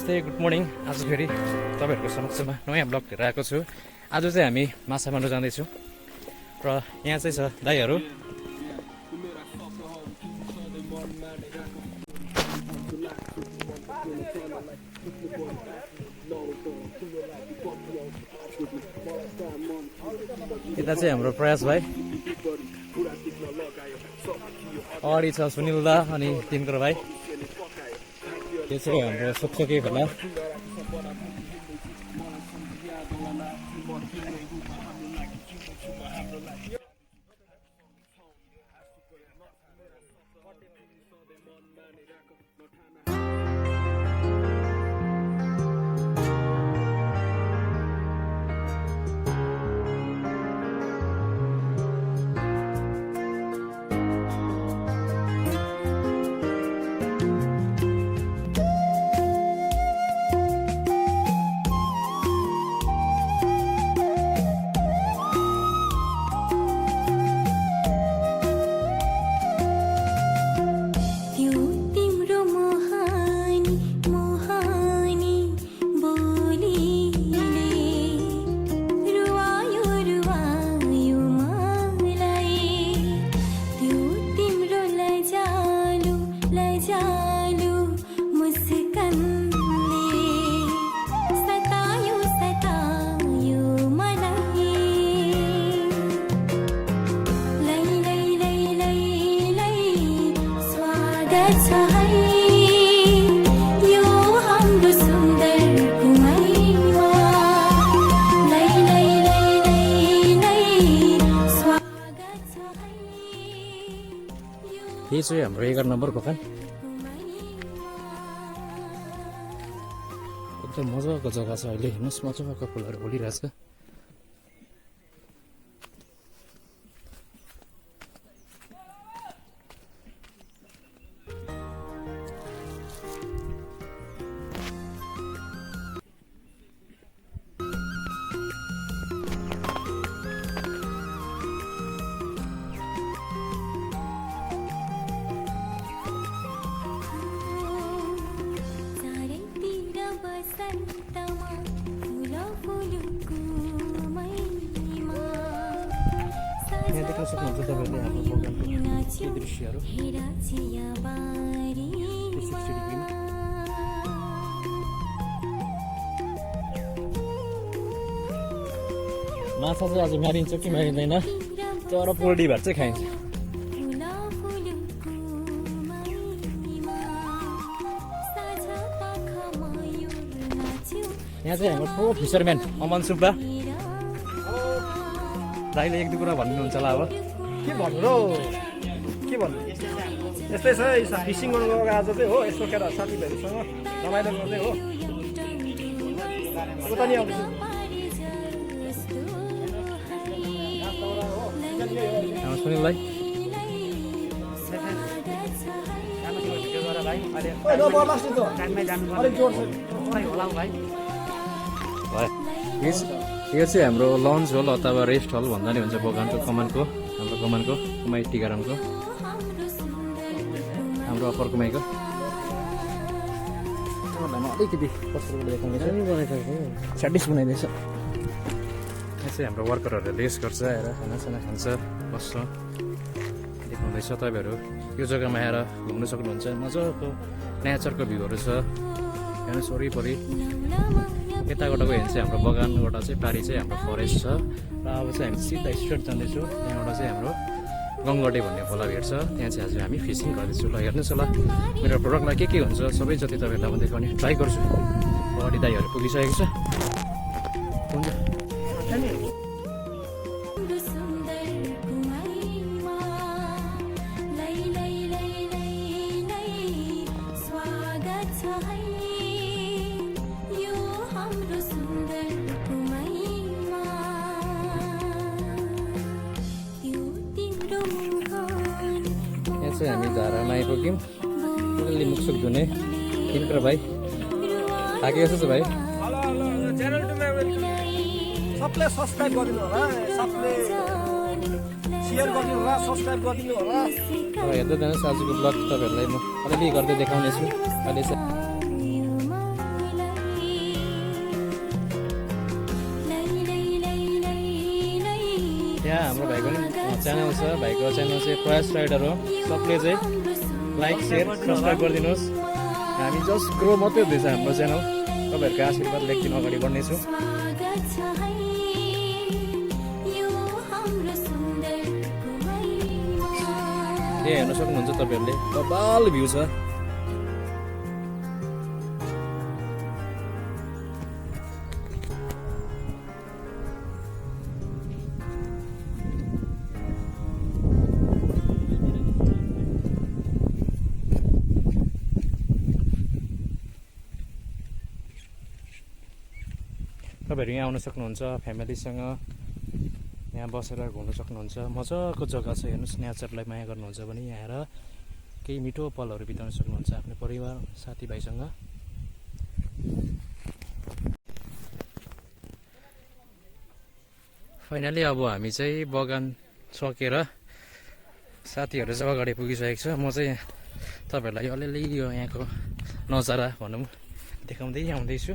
नमस्ते good morning. आज फेरि तपाईँहरूको समक्षमा नयाँ ब्लग लिएर आएको छु। आज चाहिँ हामी माछा मार्न जाँदैछौँ र यहाँ चाहिँ छ दाइहरू। यता चाहिँ हाम्रो प्रयास भाइ, अगाडि छ सुनिल दा अनि तिनको भाइ। यो चाहिँ हाम्रो सोक्सोके खोला। यो चाहिँ हाम्रो 11 नम्बर दोकान। एकदम मजाको जग्गा छ। अहिले हेर्नुहोस् मजाको फुलहरू फुलिरहेछ। यहाँ देख्न सक्नुहुन्छ तपाईँले हाम्रो बगानको यो दृश्यहरू 360 डिग्रीमा। माछा चाहिँ आज मारिन्छ कि मारिँदैन, तर पोल्ट्री भात चाहिँ खाइन्छ। यहाँ चाहिँ हाम्रो प्रो फिसरम्यान अमन सुब्बा दाइले एक दुई कुरा भन्नुहुन्छ होला। अब के भन्नु र, के भन्नु, यस्तै छ। फिसिङ गर्नु गएको आज चाहिँ हो, यसो केटा साथीभाइहरूसँग रमाइलो गर्दै हो। उता नि आउँदैछु सुनिललाई यो चाहिँ हाम्रो लन्च हल अथवा रेस्ट हल भन्दा नि हुन्छ बगानको कमानको, हाम्रो कमानको कुमाई टी गार्डनको, हाम्रो अप्पर कुमाईको। अलिकति स्याटिस बनाइदिएछ। यहाँ चाहिँ हाम्रो वर्करहरूले रेस्ट गर्छ, आएर खानासाना खान्छ, बस्छ। देख्नुहुँदैछ तपाईँहरू यो जग्गामा आएर घुम्न सक्नुहुन्छ। मजाको नेचरको भ्यूहरू छ। हेर्नुहोस् वरिपरि यताबाटको हेर्नु चाहिँ हाम्रो बगानबाट चाहिँ पारि चाहिँ हाम्रो फरेस्ट छ। र अब चाहिँ हामी सिधा स्ट्रेट जाँदैछौँ। त्यहाँबाट चाहिँ हाम्रो गङ्गटे भन्ने खोला भेट्छ। त्यहाँ चाहिँ आज हामी फिसिङ गर्दैछौँ। ल हेर्नुहोस् होला मेरो प्रोडक्टमा के हुन्छ सबै जति तपाईँहरूलाई म देखाउने ट्राई गर्छु। अगाडि दाइहरू पुगिसकेको छ। हुन्छ हामी धारामा आइपुग्यौँ। अलि मुखसुक धुने तिम्रो भाइ थाकेको छ भाइ। सबले सब्सक्राइब गरिदिनु होला, सबले सेयर गरिदिनु होला, सब्सक्राइब गरिदिनु होला। हेर्दै जानुहोस् आजको ब्लग तपाईँहरूलाई म अलिअलि गर्दै देखाउनेछु। अहिले चाहिँ यहाँ हाम्रो भाइको नि च्यानल छ, भाइको च्यानल चाहिँ प्रयास राइडर हो। सबले चाहिँ लाइक सेयर सब्सक्राइब गरिदिनुहोस्। हामी जस्ट ग्रो मात्रै हुँदैछ हाम्रो च्यानल। तपाईँहरूको आशीर्वाद लेखिन अगाडि बढ्नेछु। ए हेर्न सक्नुहुन्छ तपाईँहरूले कपाल भ्यू छ। तपाईँहरू यहाँ आउन सक्नुहुन्छ फ्यामिलीसँग, यहाँ बसेर घुम्न सक्नुहुन्छ। मजाको जग्गा छ, हेर्नुहोस्। नेचरलाई माया गर्नुहुन्छ भने यहाँ आएर केही मिठो पलहरू बिताउन सक्नुहुन्छ आफ्नो परिवार साथीभाइसँग। फाइनली अब हामी चाहिँ बगान सकेर साथीहरू चाहिँ अगाडि पुगिसकेको छ। म चाहिँ तपाईँहरूलाई अलिअलि यो यहाँको नजारा भनौँ देखाउँदै आउँदैछु।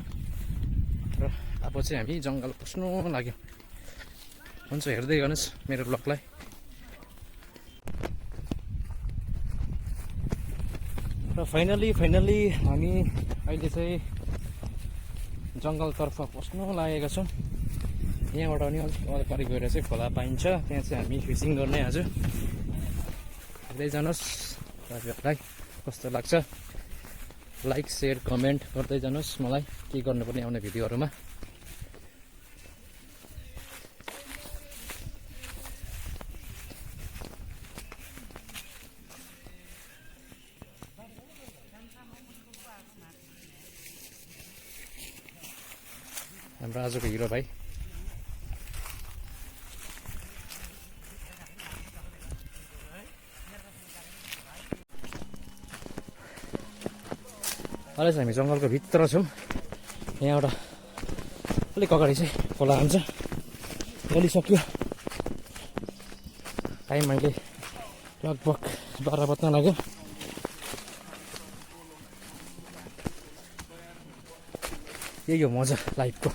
र अब चाहिँ हामी जङ्गल पस्नु लाग्यो। हुन्छ, हेर्दै गर्नुहोस् मेरो ब्लगलाई। र फाइनली हामी अहिले चाहिँ जङ्गलतर्फ पस्नु लागेका छौँ। यहाँबाट पनि अलिक वरिपरि गएर चाहिँ खोला पाइन्छ, त्यहाँ चाहिँ हामी फिसिङ गर्ने आज। हेर्दै जानुहोस्, तपाईँहरूलाई कस्तो लाग्छ लाइक सेयर कमेन्ट गर्दै जानुहोस् मलाई के गर्नुपर्ने आउने भिडियोहरूमा। हाम्रो आजको हिरो भाइ अहिले चाहिँ हामी जङ्गलको भित्र छौँ। यहाँबाट अलिक अगाडि चाहिँ खोला हुन्छ। गलिसक्यो टाइम, अहिले लगभग 12 बज्न लाग्यो। यही हो मजा लाइफको।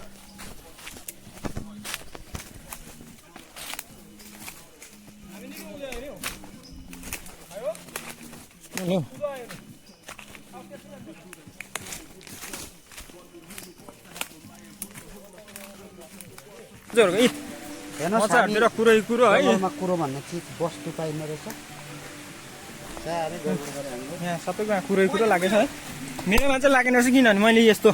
मजाहरूतिर कुरै कुरो है, कुरो भन्ने चिज वस्तु पाइने रहेछ। यहाँ सबैको कुरै कुरो लागेछ है। मेरोमा चाहिँ लागेन रहेछ, किनभने मैले यस्तो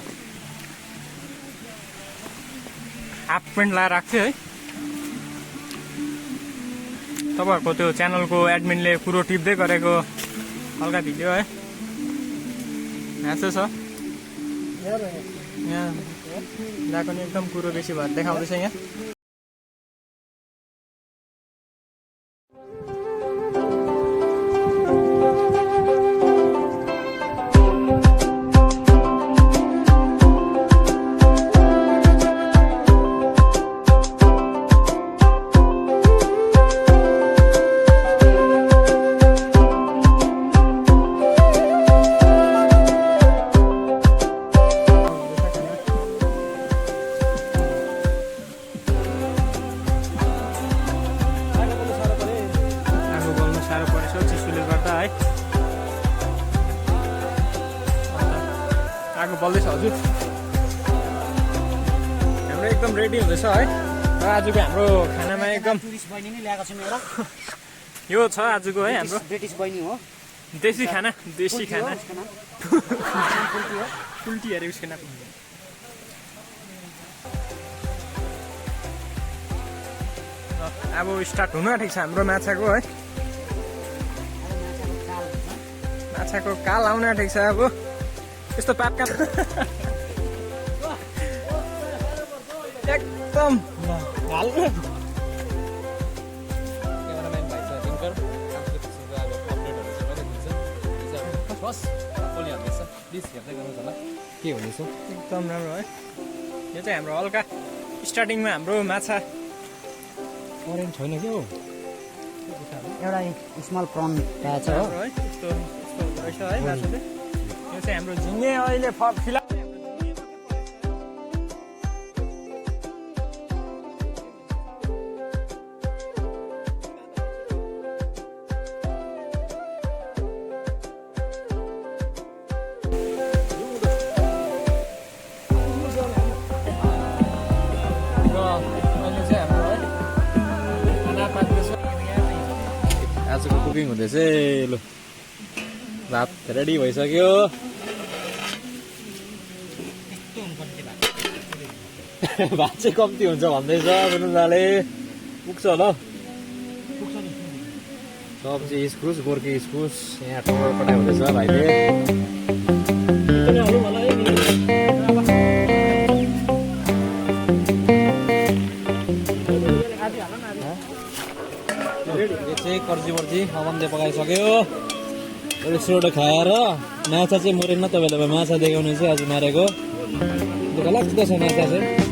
हाफ प्यान्ट लगाएर आएको थिएँ है। तपाईँहरूको त्यो च्यानलको एडमिनले कुरो टिप्दै गरेको हल्का भिडियो है। यहाँ चाहिँ छ, यहाँ गएको नि एकदम कुरो बेसी भएर देखाउँदैछ यहाँ। आगो बल्दैछ हजुर। हाम्रो एकदम रेडी हुँदैछ है। र आजको हाम्रो खानामा एकदम टुरिस्ट बहिनी नै ल्याएको छु मेरो। यो छ आजको है हाम्रो ब्रिटिस बहिनी हो। देशी खाना, देशी खाना। उल्टी अरे उसको नाम। अब स्टार्ट हुन आँटेको छ हाम्रो माछाको है। माछाको काल आउन आँटेको छ। अब यस्तो पापका एकदम हाल्नु। के हुनेछ एकदम राम्रो है। यो चाहिँ हाम्रो हल्का स्टार्टिङमा हाम्रो माछा करेन्ट छैन क्या हो। एउटा स्मल प्रन पाएछ हो। है यस्तो रहेछ है माछा चाहिँ। यो चाहिँ हाम्रो झिङ्गे अहिले फिलहाल आजको कुकिङ हुँदैछ लु भात रेडी भइसक्यो भात चाहिँ कम्ती हुन्छ भन्दैछ बुनुजाले पुग्छ होला सब्जी इस्कुस गोर्खे इस्कुस यहाँ टमाटर पठाइ हुँदैछ भाइले यो चाहिँ कर्जी मर्जी अमनले पकाइसक्यो रेस्टुरेन्ट खाएर माछा चाहिँ मरेन तपाईँले माछा देखाउनु चाहिँ आज मारेको दुःख लाग्दो छ माछा चाहिँ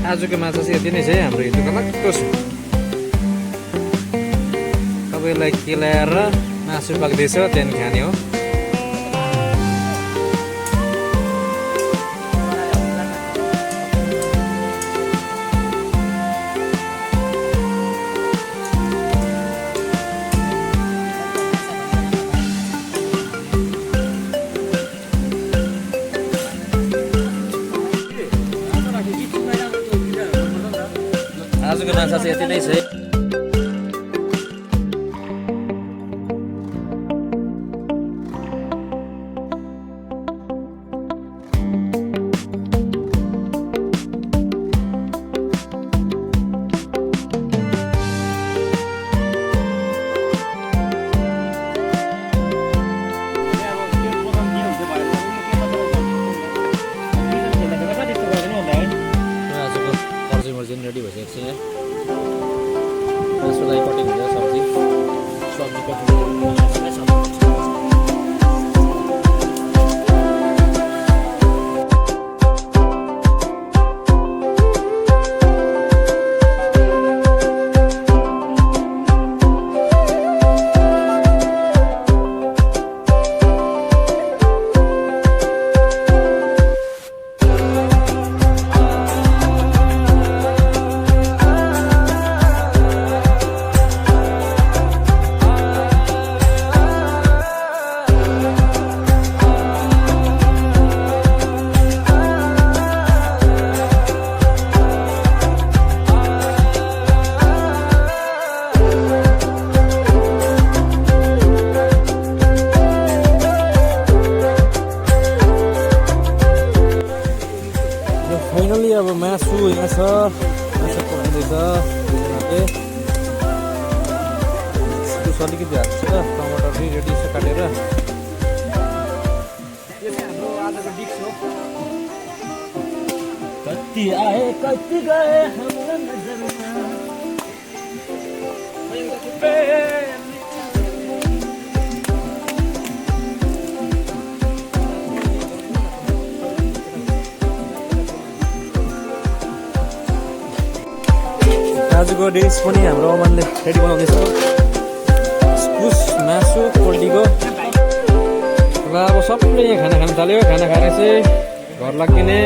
आजको माछा चाहिँ यति नै छ है हाम्रो दुःख लाग्दो छ तपाईँलाई केलाएर मासु पाक्दैछ त्यहाँदेखि खाने हो आजको माछा चाहिँ यति नै छ रेडी भइसकेको छ यहाँ मासुलाई कटिङ हुन्छ सब्जी कटिङ फाइनली अब मासु यहाँ छ मासु पकाउँदैछ इस्कुस अलिकति हाल्छ टमाटर पनि रेडी छ काटेर यो चाहिँ हाम्रो आजको डिस हो कति आए कति गए हाम्रो आजको डिस पनि हाम्रो अमनले रेडी बनाउँदैछ इस्कुस मासु पोल्ट्रीको र अब सबले यहाँ खाना खान थाल्यो खाना खाएर चाहिँ घर लाग्ने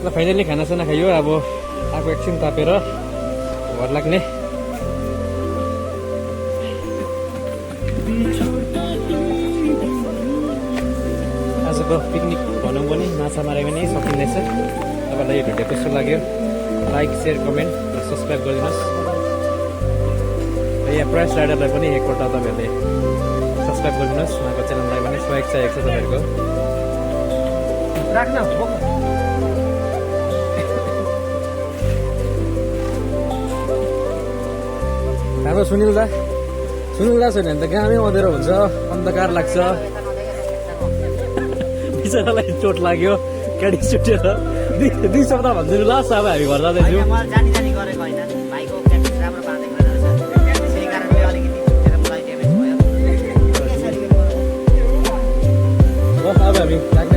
ल फाइनली खानासाना खाइयो अब आगो एकछिन तापेर घर लाग्ने आजको पिकनिक भनौँ पनि माछा मारे पनि सकिँदैछ तपाईँलाई यो भिडियो कस्तो लाग्यो लाइक सेयर कमेन्ट र सब्सक्राइब गरिदिनुहोस् र यहाँ प्राइस राइडरलाई पनि एकपल्ट तपाईँहरूले सब्सक्राइब गरिदिनुहोस् उहाँको च्यानललाई पनि सहयोग चाहिएको छ तपाईँहरूको राख्न हाम्रो सुनिल दा छैन भने त गामै अँधेरो हुन्छ अन्धकार लाग्छ बिचरालाई चोट लाग्यो गाडी सुटेर दुई सप्ताह भन्दिनु लास्ट अब हामी घर जाँदैछु अब हामी सरी गाडी